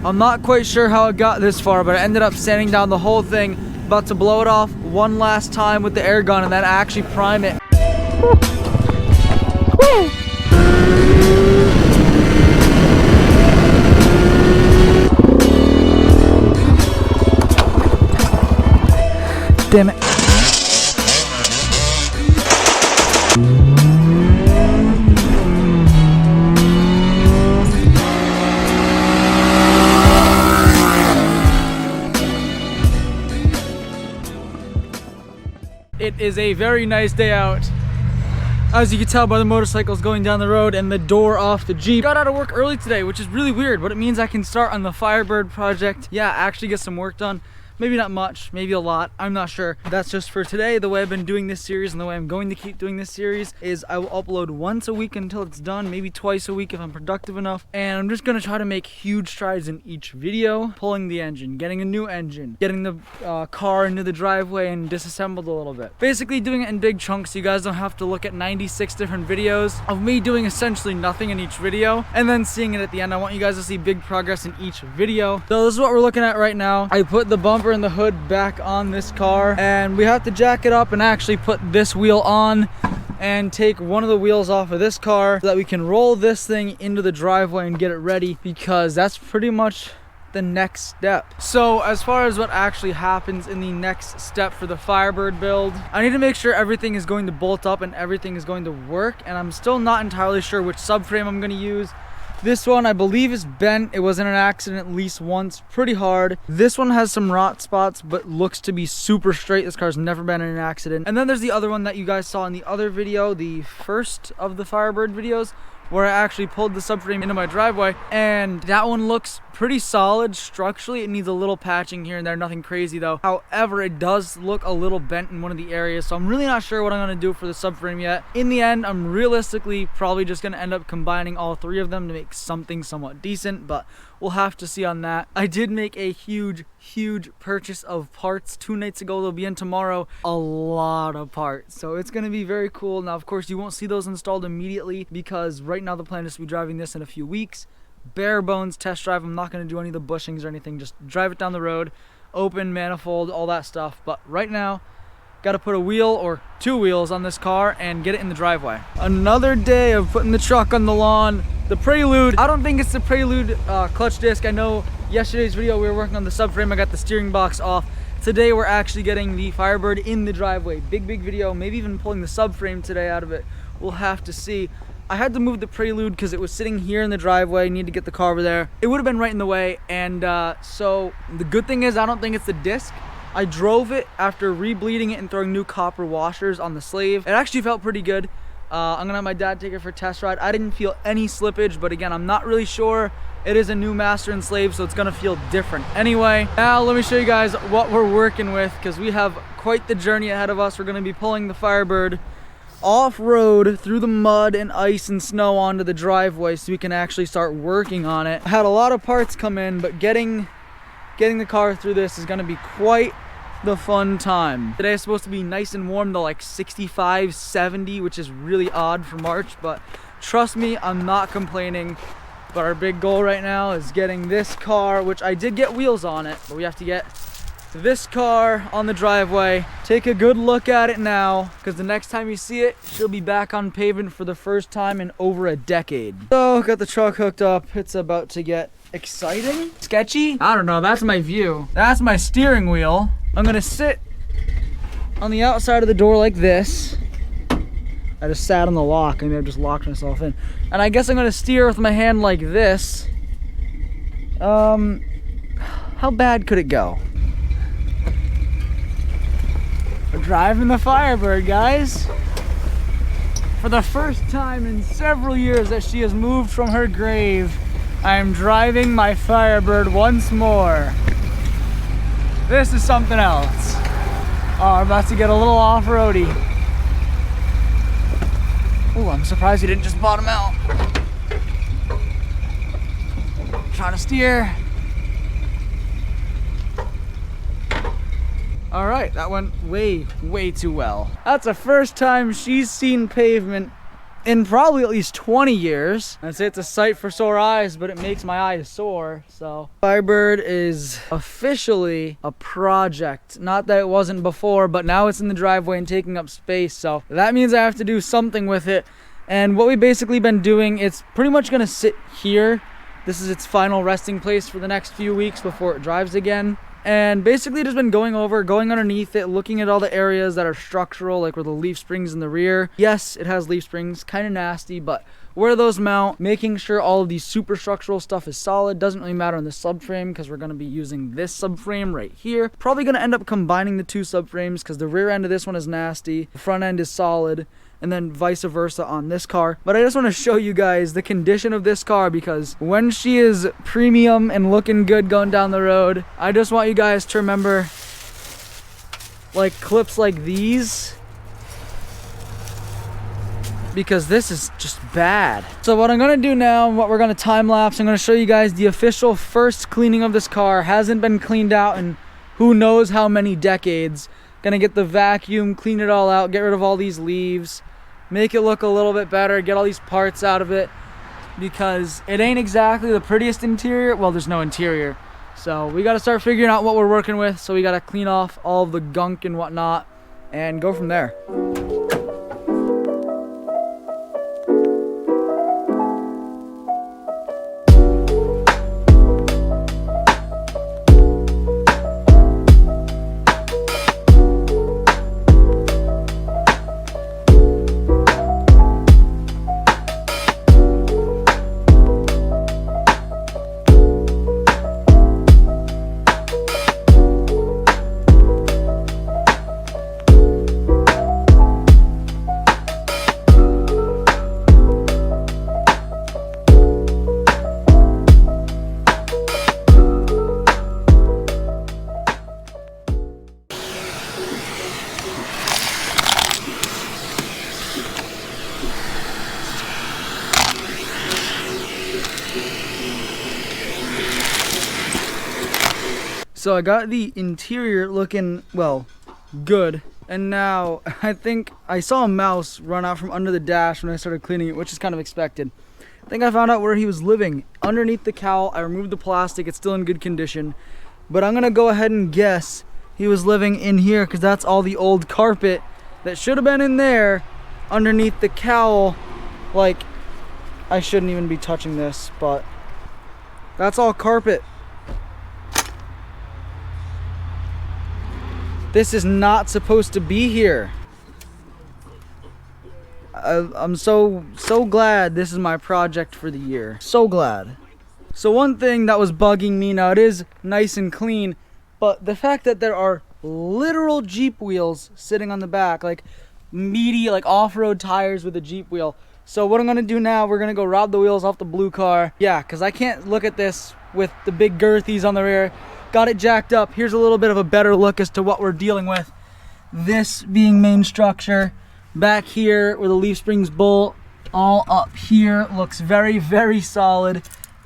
I'm not quite sure how it got this far, but I ended up sanding down the whole thing, about to blow it off one last time with the air gun and then actually prime it. Woo. Damn it. It is a very nice day out. As you can tell by the motorcycles going down the road and the door off the Jeep. Got out of work early today, which is really weird, but it means I can start on the Firebird project. Yeah, actually get some work done. Maybe not much, maybe a lot, I'm not sure. That's just for today. The way I've been doing this series and the way I'm going to keep doing this series is I will upload once a week until it's done, maybe twice a week if I'm productive enough. And I'm just gonna try to make huge strides in each video. Pulling the engine, getting a new engine, getting the car into the driveway and disassembled a little bit. Basically doing it in big chunks so you guys don't have to look at 96 different videos of me doing essentially nothing in each video and then seeing it at the end. I want you guys to see big progress in each video. So this is what we're looking at right now. I put the bumper and the hood back on this car and we have to jack it up and actually put this wheel on and take one of the wheels off of this car so that we can roll this thing into the driveway and get it ready, because that's pretty much the next step. So as far as what actually happens in the next step for the Firebird build, I need to make sure everything is going to bolt up and everything is going to work, and I'm still not entirely sure which subframe I'm going to use. This one I believe is bent. It was in an accident at least once, pretty hard. This one has some rot spots but looks to be super straight. This car's never been in an accident. And then there's the other one that you guys saw in the other video, the first of the Firebird videos, where I actually pulled the subframe into my driveway, and that one looks pretty solid structurally. It needs a little patching here and there, nothing crazy though. However, it does look a little bent in one of the areas, so I'm really not sure what I'm gonna do for the subframe yet. In the end, I'm realistically probably just gonna end up combining all three of them to make something somewhat decent, but we'll have to see on that. I did make a huge purchase of parts 2 nights ago. They'll be in tomorrow. A lot of parts, so it's gonna be very cool. Now of course you won't see those installed immediately because right now the plan is to be driving this in a few weeks. Bare bones test drive. I'm not going to do any of the bushings or anything, just drive it down the road, open manifold, all that stuff. But right now got to put a wheel or 2 wheels on this car and get it in the driveway. Another day of putting the truck on the lawn. The Prelude, I don't think it's the Prelude clutch disc. I know yesterday's video we were working on the subframe. I got the steering box off. Today we're actually getting the Firebird in the driveway. Big video, maybe even pulling the subframe today out of it. We'll have to see. I had to move the Prelude because it was sitting here in the driveway. Need to get the car over there. It would have been right in the way, and so the good thing is I don't think it's the disc. I drove it after rebleeding it and throwing new copper washers on the slave. It actually felt pretty good. I'm gonna have my dad take it for a test ride. I didn't feel any slippage, but again, I'm not really sure. It is a new master and slave, so it's gonna feel different. Anyway, now let me show you guys what we're working with, because we have quite the journey ahead of us. We're gonna be pulling the Firebird off-road through the mud and ice and snow onto the driveway so we can actually start working on it. I had a lot of parts come in, but getting the car through this is going to be quite the fun time. Today is supposed to be nice and warm to like 65, 70, which is really odd for March, but trust me, I'm not complaining. But our big goal right now is getting this car, which I did get wheels on it, but we have to get this car on the driveway. Take a good look at it now, because the next time you see it, she'll be back on pavement for the first time in over a decade. So got the truck hooked up. It's about to get exciting. Sketchy? I don't know, that's my view. That's my steering wheel. I'm gonna sit on the outside of the door like this. I just sat on the lock. Maybe I just locked myself in. And I guess I'm gonna steer with my hand like this. How bad could it go? We're driving the Firebird, guys. For the first time in several years that she has moved from her grave, I am driving my Firebird once more. This is something else. Oh, I'm about to get a little off-roady. Oh, I'm surprised he didn't just bottom out. Trying to steer. All right, that went way too well. That's the first time she's seen pavement in probably at least 20 years. I'd say it's a sight for sore eyes, but it makes my eyes sore. So Firebird is officially a project. Not that it wasn't before, but now it's in the driveway and taking up space. So that means I have to do something with it. And what we've basically been doing, it's pretty much gonna sit here. This is its final resting place for the next few weeks before it drives again. And basically just been going underneath it, looking at all the areas that are structural, like where the leaf springs in the rear. Yes, it has leaf springs, kind of nasty, but where those mount, making sure all of these superstructural stuff is solid. Doesn't really matter on the subframe because we're going to be using this subframe right here. Probably going to end up combining the two subframes because the rear end of this one is nasty, the front end is solid, and then vice versa on this car. But I just want to show you guys the condition of this car, because when she is premium and looking good going down the road, I just want you guys to remember like clips like these, because this is just bad. So what I'm gonna do now, and what we're gonna time lapse, I'm gonna show you guys the official first cleaning of this car. Hasn't been cleaned out in who knows how many decades. Gonna get the vacuum, clean it all out, get rid of all these leaves, make it look a little bit better, get all these parts out of it, because it ain't exactly the prettiest interior. Well, there's no interior. So we gotta start figuring out what we're working with. So we gotta clean off all of the gunk and whatnot and go from there. So I got the interior looking, well, good. And now I think I saw a mouse run out from under the dash when I started cleaning it, which is kind of expected. I think I found out where he was living. Underneath the cowl, I removed the plastic. It's still in good condition. But I'm gonna go ahead and guess he was living in here, because that's all the old carpet that should have been in there underneath the cowl. Like, I shouldn't even be touching this, but that's all carpet. This is not supposed to be here. I'm so glad this is my project for the year. So glad. So one thing that was bugging me, now it is nice and clean, but the fact that there are literal Jeep wheels sitting on the back, like meaty, like off-road tires with a Jeep wheel. So what I'm gonna do now, we're gonna go rob the wheels off the blue car. Yeah, because I can't look at this with the big girthies on the rear. Got it jacked up. Here's a little bit of a better look as to what we're dealing with. This being main structure. Back here where the leaf springs bolt, all up here, looks very, very solid.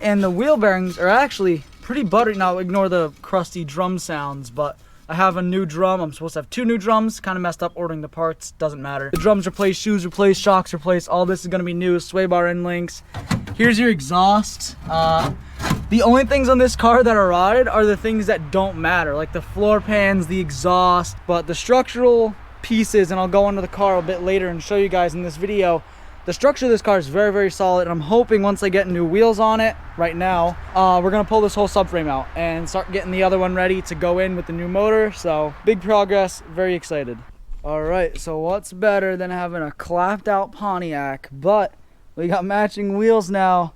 And the wheel bearings are actually pretty buttery. Now ignore the crusty drum sounds, but I have a new drum. I'm supposed to have 2 new drums. Kind of messed up ordering the parts. Doesn't matter. The drums replaced, shoes replaced, shocks replaced. All this is going to be new. Sway bar end links. Here's your exhaust. The only things on this car that are rotted are the things that don't matter, like the floor pans, the exhaust, but the structural pieces, and I'll go into the car a bit later and show you guys in this video. The structure of this car is very, very solid, and I'm hoping once I get new wheels on it, right now, we're gonna pull this whole subframe out and start getting the other one ready to go in with the new motor. So big progress, very excited. All right, so what's better than having a clapped out Pontiac? But we got matching wheels now.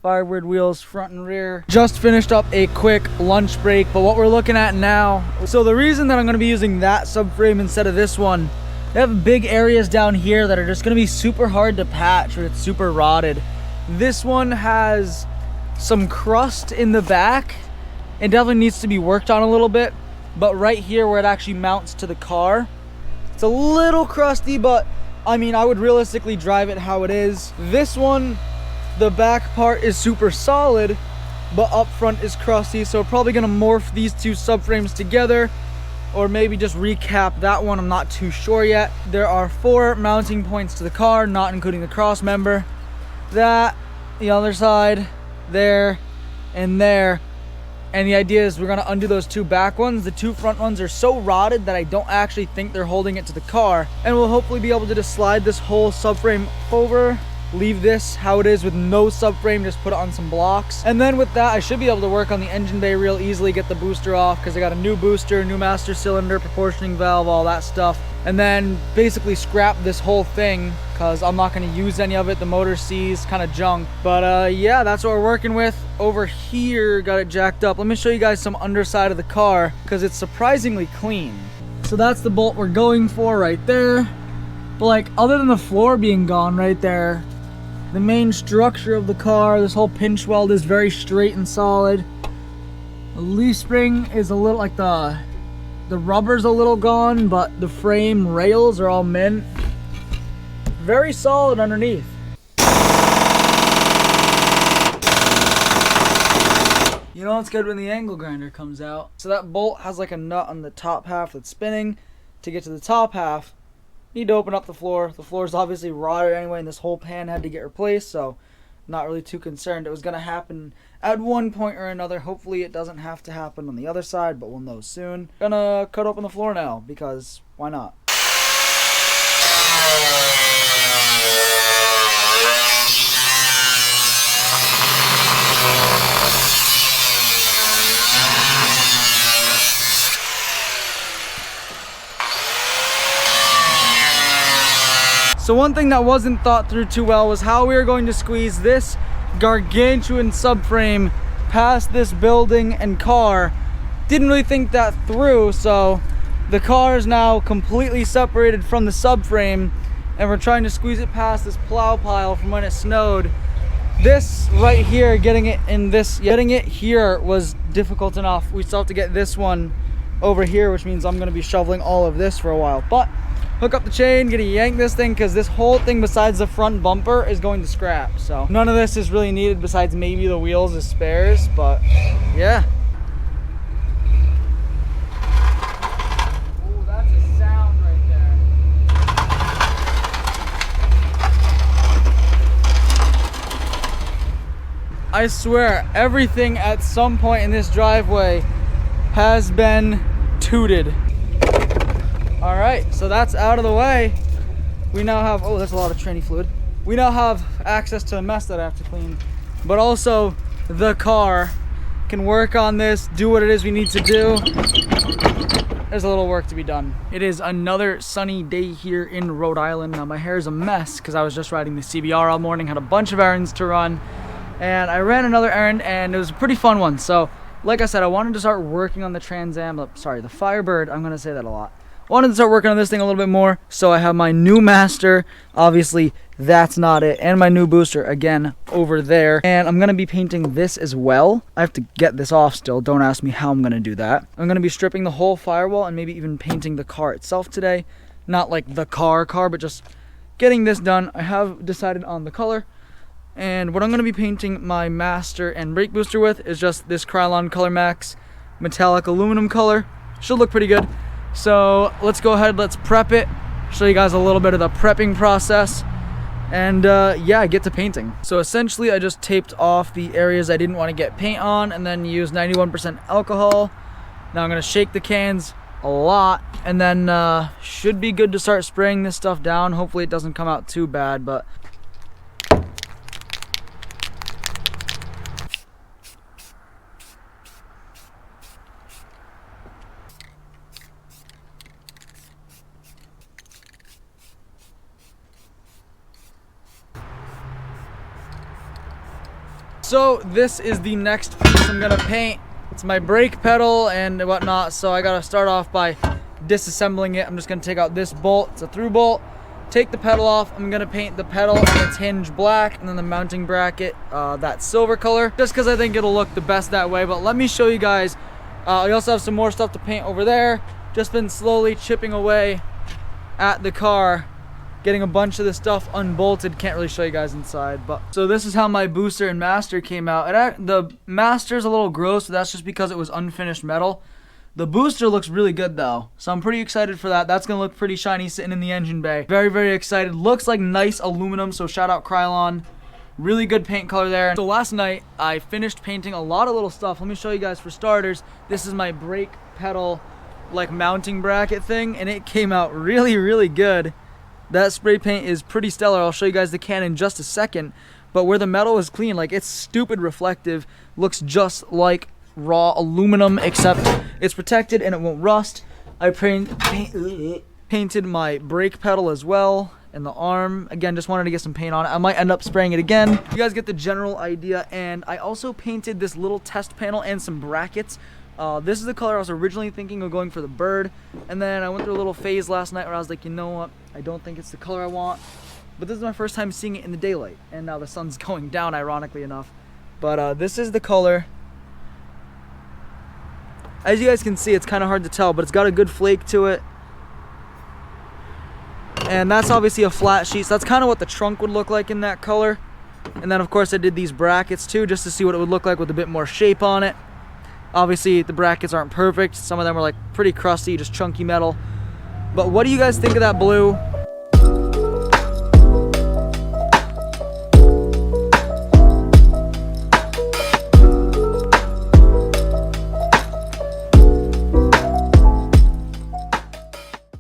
Firebird wheels, front and rear. Just finished up a quick lunch break, but what we're looking at now, so the reason that I'm gonna be using that subframe instead of this one, they have big areas down here that are just gonna be super hard to patch, or it's super rotted. This one has some crust in the back. It definitely needs to be worked on a little bit, but right here where it actually mounts to the car, it's a little crusty, but I mean, I would realistically drive it how it is. This one, the back part is super solid, but up front is crusty, so we're probably gonna morph these two subframes together or maybe just recap that one. I'm not too sure yet. There are 4 mounting points to the car, not including the cross member. That, the other side, there, and there. And the idea is we're gonna undo those 2 back ones. The 2 front ones are so rotted that I don't actually think they're holding it to the car. And we'll hopefully be able to just slide this whole subframe over, leave this how it is with no subframe, just put it on some blocks. And then with that, I should be able to work on the engine bay real easily, get the booster off, because I got a new booster, new master cylinder, proportioning valve, all that stuff. And then basically scrap this whole thing, because I'm not going to use any of it. The motor C's kind of junk. But yeah, that's what we're working with. Over here, got it jacked up. Let me show you guys some underside of the car, because it's surprisingly clean. So that's the bolt we're going for right there. But like, other than the floor being gone right there, the main structure of the car, this whole pinch weld is very straight and solid. The leaf spring is a little, like the rubber's a little gone, but the frame rails are all mint. Very solid underneath. You know it's good when the angle grinder comes out. So that bolt has like a nut on the top half that's spinning. To get to the top half, need to open up the floor. The floor is obviously rotted anyway, and this whole pan had to get replaced, so not really too concerned. It was going to happen at one point or another. Hopefully it doesn't have to happen on the other side, but we'll know soon. Gonna cut open the floor now, because why not? So one thing that wasn't thought through too well was how we were going to squeeze this gargantuan subframe past this building and car. Didn't really think that through, so the car is now completely separated from the subframe, and we're trying to squeeze it past this plow pile from when it snowed. This right here, getting it here was difficult enough. We still have to get this one over here, which means I'm going to be shoveling all of this for a while. But hook up the chain, gonna yank this thing, because this whole thing besides the front bumper is going to scrap. So none of this is really needed besides maybe the wheels as spares, but yeah. Ooh, that's a sound right there. I swear, everything at some point in this driveway has been tooted. All right, so that's out of the way. We now have, oh, that's a lot of tranny fluid. We now have access to the mess that I have to clean, but also the car can work on this, do what it is we need to do. There's a little work to be done. It is another sunny day here in Rhode Island. Now my hair is a mess because I was just riding the CBR all morning, had a bunch of errands to run, and I ran another errand, and it was a pretty fun one. So like I said, I wanted to start working on the the Firebird. I'm gonna say that a lot. Wanted to start working on this thing a little bit more, so I have my new master. Obviously that's not it, and my new booster again over there, and I'm gonna be painting this as well. I have to get this off still. Don't ask me how I'm gonna do that. I'm gonna be stripping the whole firewall and maybe even painting the car itself today. Not like the car, but just getting this done. I have decided on the color, and what I'm gonna be painting my master and brake booster with is just this Krylon Color Max metallic aluminum color. Should look pretty good. So let's go ahead, let's prep it, show you guys a little bit of the prepping process, and yeah, get to painting. So essentially I just taped off the areas I didn't want to get paint on, and then used 91% alcohol. Now I'm going to shake the cans a lot, and then should be good to start spraying this stuff down. Hopefully it doesn't come out too bad, but so this is the next piece I'm gonna paint. It's my brake pedal and whatnot, so I gotta start off by disassembling it. I'm just gonna take out this bolt, it's a through bolt, take the pedal off. I'm gonna paint the pedal and its hinge black, and then the mounting bracket that silver color, just because I think it'll look the best that way. But let me show you guys. I also have some more stuff to paint over there. Just been slowly chipping away at the car, getting a bunch of the stuff unbolted. Can't really show you guys inside, but so this is how my booster and master came out. The master's a little gross, but that's just because it was unfinished metal. The booster looks really good though, so I'm pretty excited for that. That's gonna look pretty shiny sitting in the engine bay. Very, very excited. Looks like nice aluminum, so shout out Krylon. Really good paint color there. So last night, I finished painting a lot of little stuff. Let me show you guys for starters. This is my brake pedal, like mounting bracket thing, and it came out really, really good. That spray paint is pretty stellar. I'll show you guys the can in just a second. But where the metal is clean, like it's stupid reflective, looks just like raw aluminum, except it's protected and it won't rust. I painted my brake pedal as well and the arm. Again, just wanted to get some paint on it. I might end up spraying it again. You guys get the general idea. And I also painted this little test panel and some brackets. This is the color I was originally thinking of going for the bird, and then I went through a little phase last night where I was like, you know what, I don't think it's the color I want. But this is my first time seeing it in the daylight, and now the sun's going down, ironically enough. But this is the color. As you guys can see, it's kind of hard to tell, but it's got a good flake to it. And that's obviously a flat sheet, so that's kind of what the trunk would look like in that color. And then of course I did these brackets too, just to see what it would look like with a bit more shape on it. Obviously the brackets aren't perfect. Some of them are like pretty crusty, just chunky metal. But what do you guys think of that blue?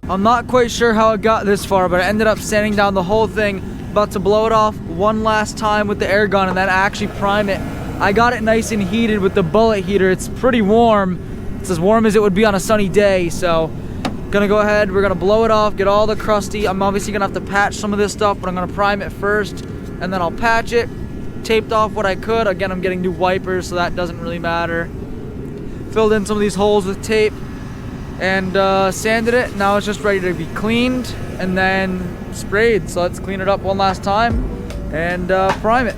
I'm not quite sure how it got this far, but I ended up sanding down the whole thing, about to blow it off one last time with the air gun and then actually prime it. I got it nice and heated with the bullet heater. It's pretty warm. It's as warm as it would be on a sunny day, so gonna go ahead, we're gonna blow it off, get all the crusty. I'm obviously gonna have to patch some of this stuff, but I'm gonna prime it first, and then I'll patch it. Taped off what I could. Again, I'm getting new wipers, so that doesn't really matter. Filled in some of these holes with tape, and sanded it. Now it's just ready to be cleaned and then sprayed. So let's clean it up one last time and prime it.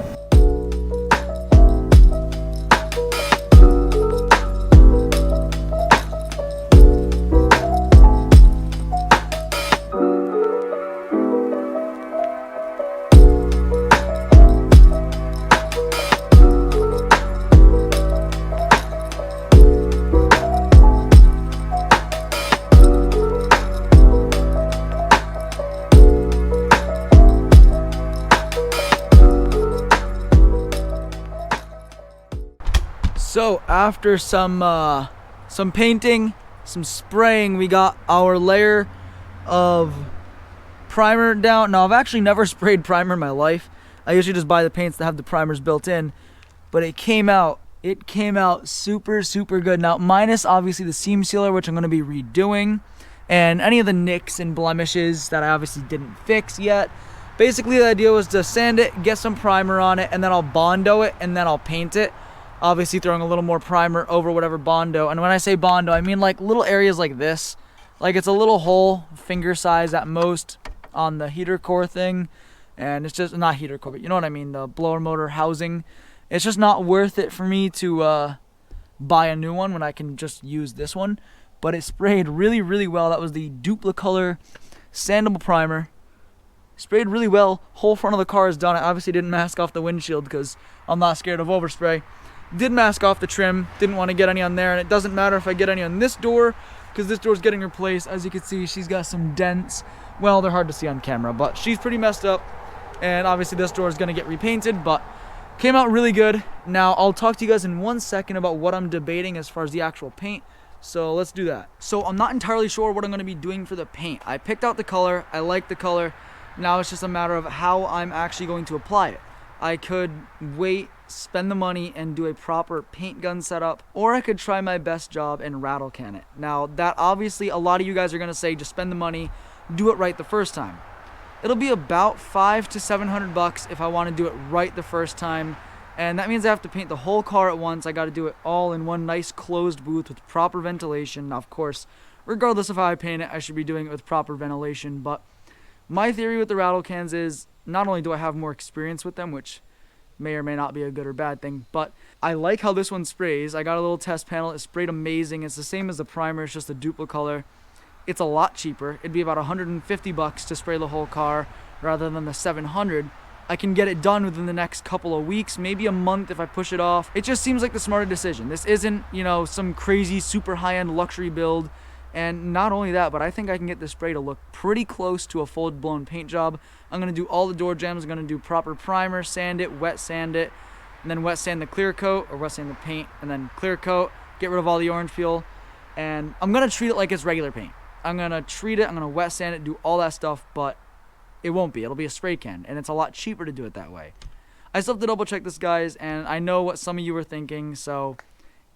So after some painting, some spraying, we got our layer of primer down. Now I've actually never sprayed primer in my life. I usually just buy the paints that have the primers built in, but it came out super, super good. Now minus obviously the seam sealer, which I'm going to be redoing, and any of the nicks and blemishes that I obviously didn't fix yet. Basically the idea was to sand it, get some primer on it, and then I'll Bondo it, and then I'll paint it. Obviously throwing a little more primer over whatever Bondo. And when I say Bondo, I mean like little areas like this. Like it's a little hole, finger size at most, on the heater core thing. And it's just, not heater core, but you know what I mean, the blower motor housing. It's just not worth it for me to buy a new one when I can just use this one. But it sprayed really, really well. That was the Duplicolor sandable primer. Sprayed really well. Whole front of the car is done. I obviously didn't mask off the windshield because I'm not scared of overspray. Did mask off the trim, didn't want to get any on there, and it doesn't matter if I get any on this door because this door's getting replaced. As you can see, she's got some dents. Well, they're hard to see on camera, but she's pretty messed up, and obviously this door is going to get repainted, but came out really good. Now I'll talk to you guys in 1 second about what I'm debating as far as the actual paint, so let's do that. So I'm not entirely sure what I'm going to be doing for the paint. I picked out the color, I like the color. Now it's just a matter of how I'm actually going to apply it. I could wait, spend the money, and do a proper paint gun setup, or I could try my best job and rattle can it. Now that obviously a lot of you guys are gonna say just spend the money, do it right the first time. It'll be about $500 to $700 if I want to do it right the first time, and that means I have to paint the whole car at once. I got to do it all in one nice closed booth with proper ventilation. Now of course, regardless of how I paint it, I should be doing it with proper ventilation. But my theory with the rattle cans is, not only do I have more experience with them, which may or may not be a good or bad thing, but I like how this one sprays. I got a little test panel. It sprayed amazing. It's the same as the primer. It's just a Duplicolor. It's a lot cheaper. It'd be about $150 to spray the whole car rather than the $700. I can get it done within the next couple of weeks, maybe a month if I push it off. It just seems like the smarter decision. This isn't, you know, some crazy super high-end luxury build. And not only that, but I think I can get this spray to look pretty close to a full-blown paint job. I'm going to do all the door jambs. I'm going to do proper primer, sand it, wet sand it, and then wet sand the clear coat, or wet sand the paint, and then clear coat, get rid of all the orange peel. And I'm going to treat it like it's regular paint. I'm going to treat it, I'm going to wet sand it, do all that stuff, but it won't be. It'll be a spray can, and it's a lot cheaper to do it that way. I still have to double check this, guys, and I know what some of you are thinking, so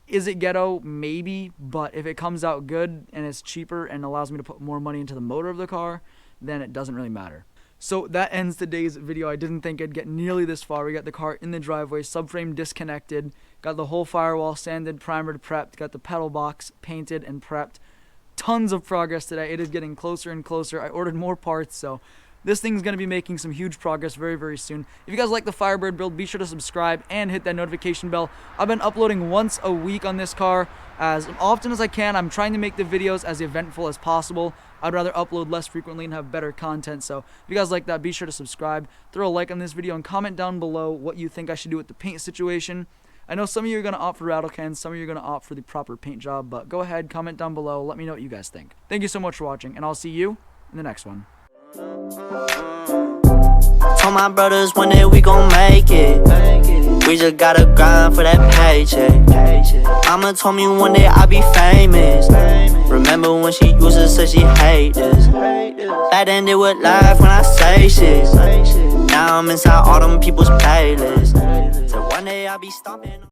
is it ghetto? Maybe, but if it comes out good and it's cheaper and allows me to put more money into the motor of the car, then it doesn't really matter. So that ends today's video. I didn't think I'd get nearly this far. We got the car in the driveway, subframe disconnected, got the whole firewall sanded, primered, prepped, got the pedal box painted and prepped. Tons of progress today. It is getting closer and closer. I ordered more parts, so this thing's going to be making some huge progress very, very soon. If you guys like the Firebird build, be sure to subscribe and hit that notification bell. I've been uploading once a week on this car as often as I can. I'm trying to make the videos as eventful as possible. I'd rather upload less frequently and have better content. So if you guys like that, be sure to subscribe, throw a like on this video, and comment down below what you think I should do with the paint situation. I know some of you are going to opt for rattle cans, some of you are going to opt for the proper paint job, but go ahead, comment down below, let me know what you guys think. Thank you so much for watching, and I'll see you in the next one. Told my brothers one day we gon' make it. We just gotta grind for that paycheck. Mama told me one day I'll be famous. Remember when she used to say she hate this. Back then they would laugh when I say shit. Now I'm inside all them people's playlists. So one day I'll be stomping.